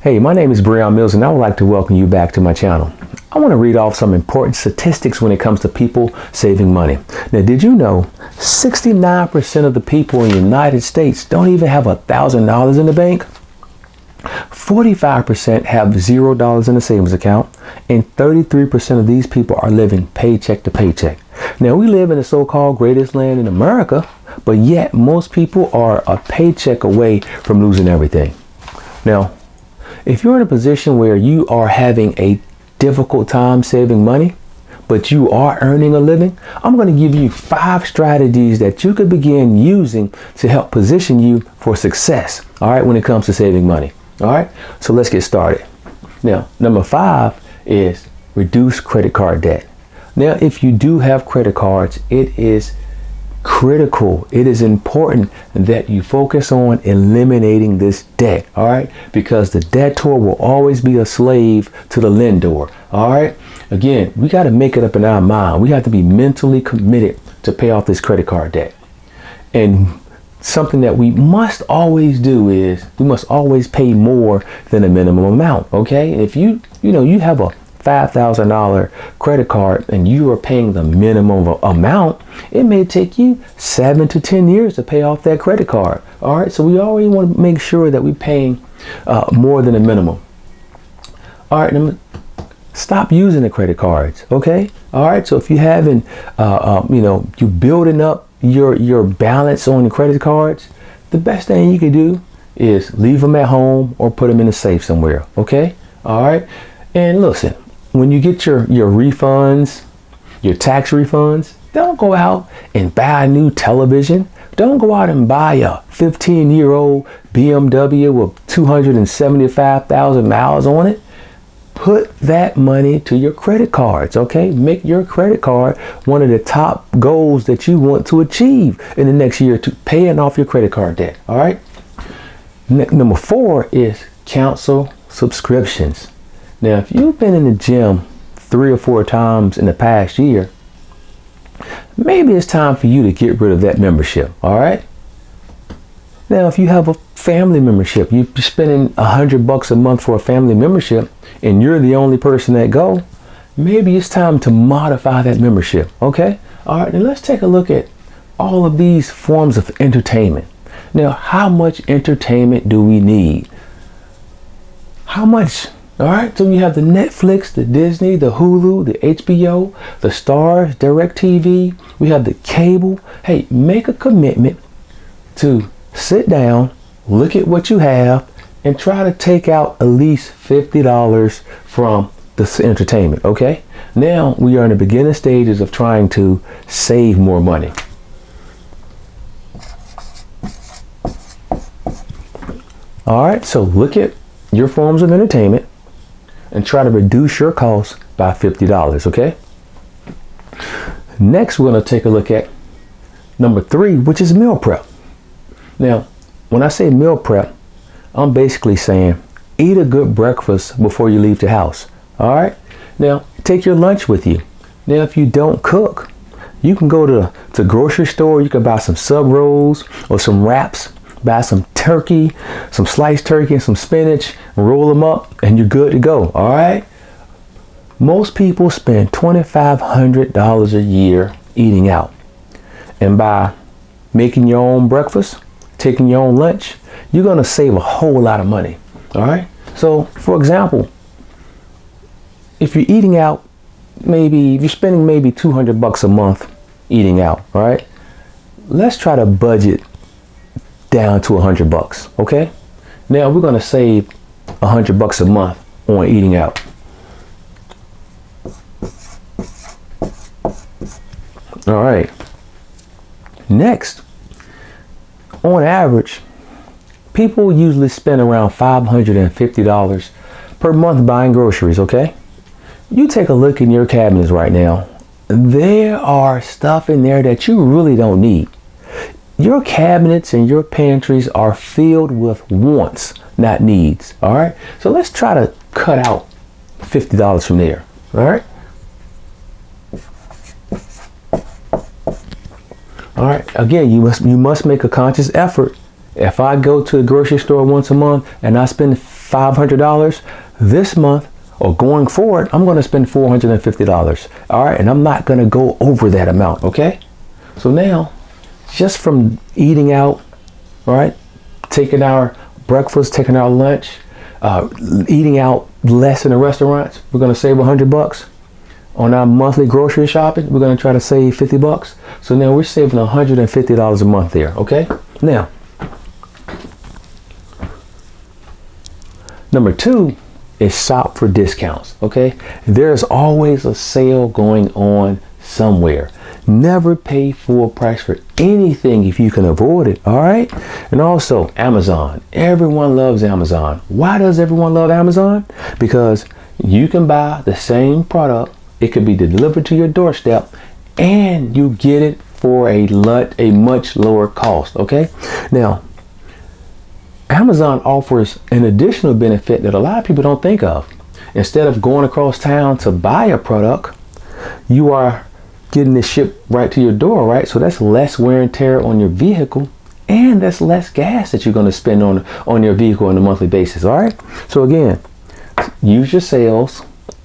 Hey, my name is Brehon and I would like to welcome you back to my channel. I want to read off some important statistics when it comes to people saving money. Now, did you know 69% of the people in the United States don't even have $1,000 in the bank? 45% have $0 in a savings account, and 33% of these people are living paycheck to paycheck. Now, we live in the so-called greatest land in America, but yet most people are a paycheck away from losing everything. Now, if you're in a position where you are having a difficult time saving money, but you are earning a living, I'm going to give you 5 strategies that you could begin using to help position you for success, all right, when it comes to saving money. All right, so let's get started. Now, number 5 is reduce credit card debt. Now, if you do have credit cards, it is critical. It is important that you focus on eliminating this debt, all right? Because the debtor will always be a slave to the lender, all right? Again, we got to make it up in our mind. We have to be mentally committed to pay off this credit card debt. And something that we must always do is we must always pay more than the minimum amount, okay? If you have a $5,000 credit card and you are paying the minimum amount, it may take you 7 to 10 years to pay off that credit card. All right, so we always want to make sure that we're paying more than the minimum. All right, stop using the credit cards. Okay, all right. So if you haven't, you building up your balance on the credit cards, the best thing you can do is leave them at home or put them in a safe somewhere. Okay, all right. And listen, when you get your refunds, your tax refunds, don't go out and buy a new television. Don't go out and buy a 15-year-old BMW with 275,000 miles on it. Put that money to your credit cards, okay? Make your credit card one of the top goals that you want to achieve in the next year to paying off your credit card debt, all right? Number 4 is cancel subscriptions. Now, if you've been in the gym 3 or 4 times in the past year, maybe it's time for you to get rid of that membership, all right? Now, if you have a family membership, you're spending $100 a month for a family membership, and you're the only person that go, maybe it's time to modify that membership, okay? All right, now let's take a look at all of these forms of entertainment. Now, how much entertainment do we need? How much? All right, so we have the Netflix, the Disney, the Hulu, the HBO, the Stars, DirecTV. We have the cable. Hey, make a commitment to sit down, look at what you have, and try to take out at least $50 from this entertainment, okay? Now we are in the beginning stages of trying to save more money. All right, so look at your forms of entertainment and try to reduce your costs by $50, okay? Next, we're gonna take a look at number 3, which is meal prep. Now, when I say meal prep, I'm basically saying eat a good breakfast before you leave the house, all right? Now, take your lunch with you. Now, if you don't cook, you can go to the grocery store, you can buy some sub rolls or some wraps, buy some turkey, some sliced turkey and some spinach, and roll them up, and you're good to go, all right? Most people spend $2,500 a year eating out. And by making your own breakfast, taking your own lunch, you're gonna save a whole lot of money, all right? So, for example, if you're eating out, if you're spending maybe $200 a month eating out, all right? Let's try to budget down to $100, okay? Now we're gonna save $100 a month on eating out. All right. Next, on average, people usually spend around $550 per month buying groceries, okay? You take a look in your cabinets right now. There are stuff in there that you really don't need. Your cabinets and your pantries are filled with wants, not needs, all right? So let's try to cut out $50 from there, all right? All right, again, you must make a conscious effort. If I go to the grocery store once a month and I spend $500 this month, or going forward, I'm going to spend $450. All right. And I'm not going to go over that amount. Okay. So now, just from eating out, all right, taking our breakfast, taking our lunch, eating out less in the restaurants, we're going to save $100. On our monthly grocery shopping, we're going to try to save $50. So now we're saving $150 a month there. Okay. Now, number 2 is shop for discounts. Okay. There's always a sale going on somewhere. Never pay full price for anything if you can avoid it. All right. And also Amazon. Everyone loves Amazon. Why does everyone love Amazon? Because you can buy the same product. It could be delivered to your doorstep and you get it for a much lower cost. Okay. Now, Amazon offers an additional benefit that a lot of people don't think of. Instead of going across town to buy a product, you are getting it shipped right to your door, right? So that's less wear and tear on your vehicle, and that's less gas that you're going to spend on your vehicle on a monthly basis. All right. So again, use your sales,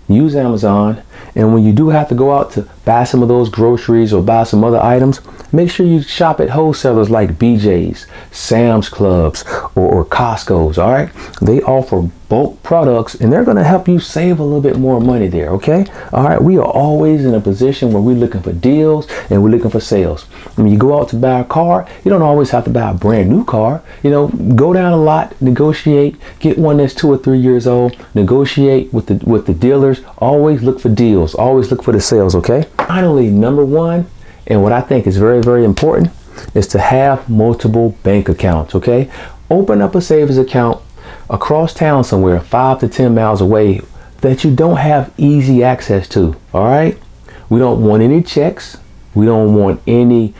use Amazon, and when you do have to go out to buy some of those groceries or buy some other items, make sure you shop at wholesalers like BJ's, Sam's Clubs, or Costco's. All right. They offer bulk products and they're going to help you save a little bit more money there. Okay. All right. We are always in a position where we're looking for deals and we're looking for sales. When you go out to buy a car, you don't always have to buy a brand new car. You know, go down a lot, negotiate, get one that's 2 or 3 years old, negotiate with the dealers. Always look for deals. Always look for the sales. Okay. Finally, number 1, and what I think is very, very important, is to have multiple bank accounts. Okay. Open up a savings account across town somewhere 5 to 10 miles away that you don't have easy access to. All right. We don't want any checks. We don't want any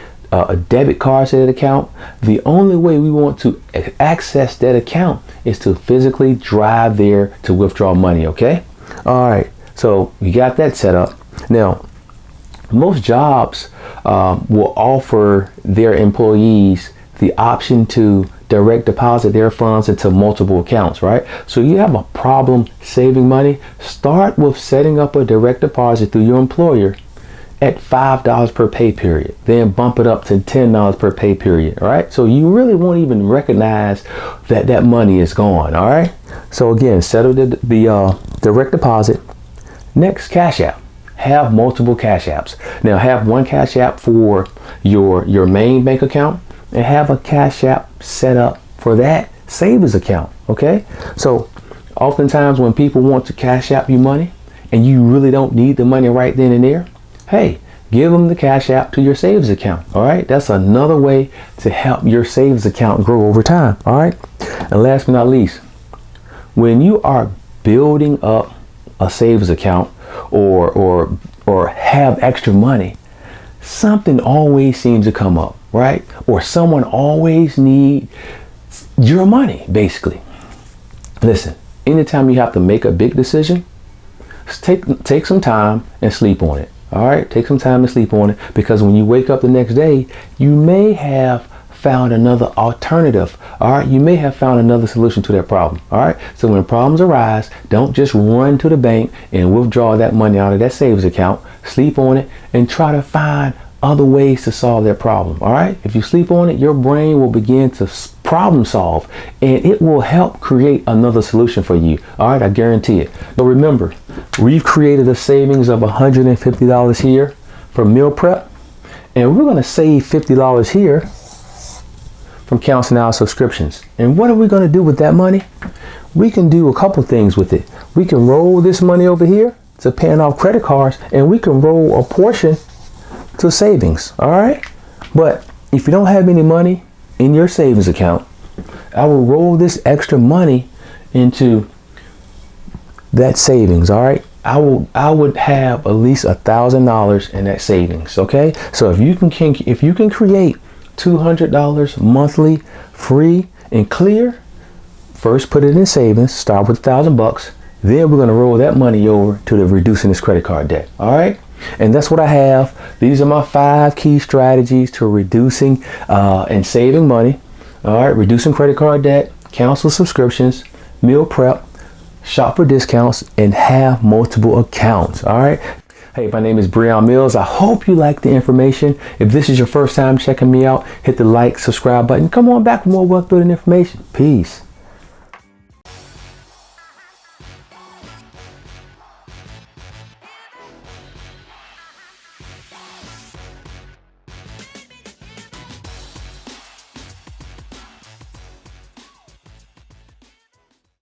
debit cards to that account. The only way we want to access that account is to physically drive there to withdraw money. Okay. All right. So we got that set up. Now, most jobs will offer their employees the option to direct deposit their funds into multiple accounts, right? So you have a problem saving money, start with setting up a direct deposit through your employer at $5 per pay period, then bump it up to $10 per pay period. All right. So you really won't even recognize that money is gone. All right. So again, set up the direct deposit. Next, Cash App. Have multiple Cash Apps. Now have one Cash App for your main bank account and have a Cash App set up for that savings account. Okay. So oftentimes when people want to Cash App you money and you really don't need the money right then and there, hey, give them the Cash App to your savings account. All right. That's another way to help your savings account grow over time. All right. And last but not least, when you are building up a savings account or have extra money, something always seems to come up, right? Or someone always needs your money, basically. Listen, anytime you have to make a big decision, take some time and sleep on it. All right, take some time and sleep on it, because when you wake up the next day, you may have found another alternative. All right, you may have found another solution to that problem. All right, so when problems arise, don't just run to the bank and withdraw that money out of that savings account. Sleep on it and try to find other ways to solve that problem. All right, if you sleep on it, your brain will begin to problem solve and it will help create another solution for you. All right, I guarantee it. But remember, we've created a savings of $150 here for meal prep, and we're going to save $50 here from canceling our subscriptions. And what are we going to do with that money? We can do a couple things with it. We can roll this money over here to paying off credit cards, and we can roll a portion to savings. All right. But if you don't have any money in your savings account, I will roll this extra money into that savings. All right. I would have at least $1,000 in that savings. Okay. So if you can create $200 monthly free and clear, first put it in savings, start with $1,000. Then we're going to roll that money over to the reducing this credit card debt. All right. And that's what I have. These are my 5 key strategies to reducing and saving money. All right. Reducing credit card debt, cancel subscriptions, meal prep, shop for discounts, and have multiple accounts. All right. Hey, my name is Brehon Mills. I hope you like the information. If this is your first time checking me out, hit the like, subscribe button. Come on back for more wealth building information. Peace.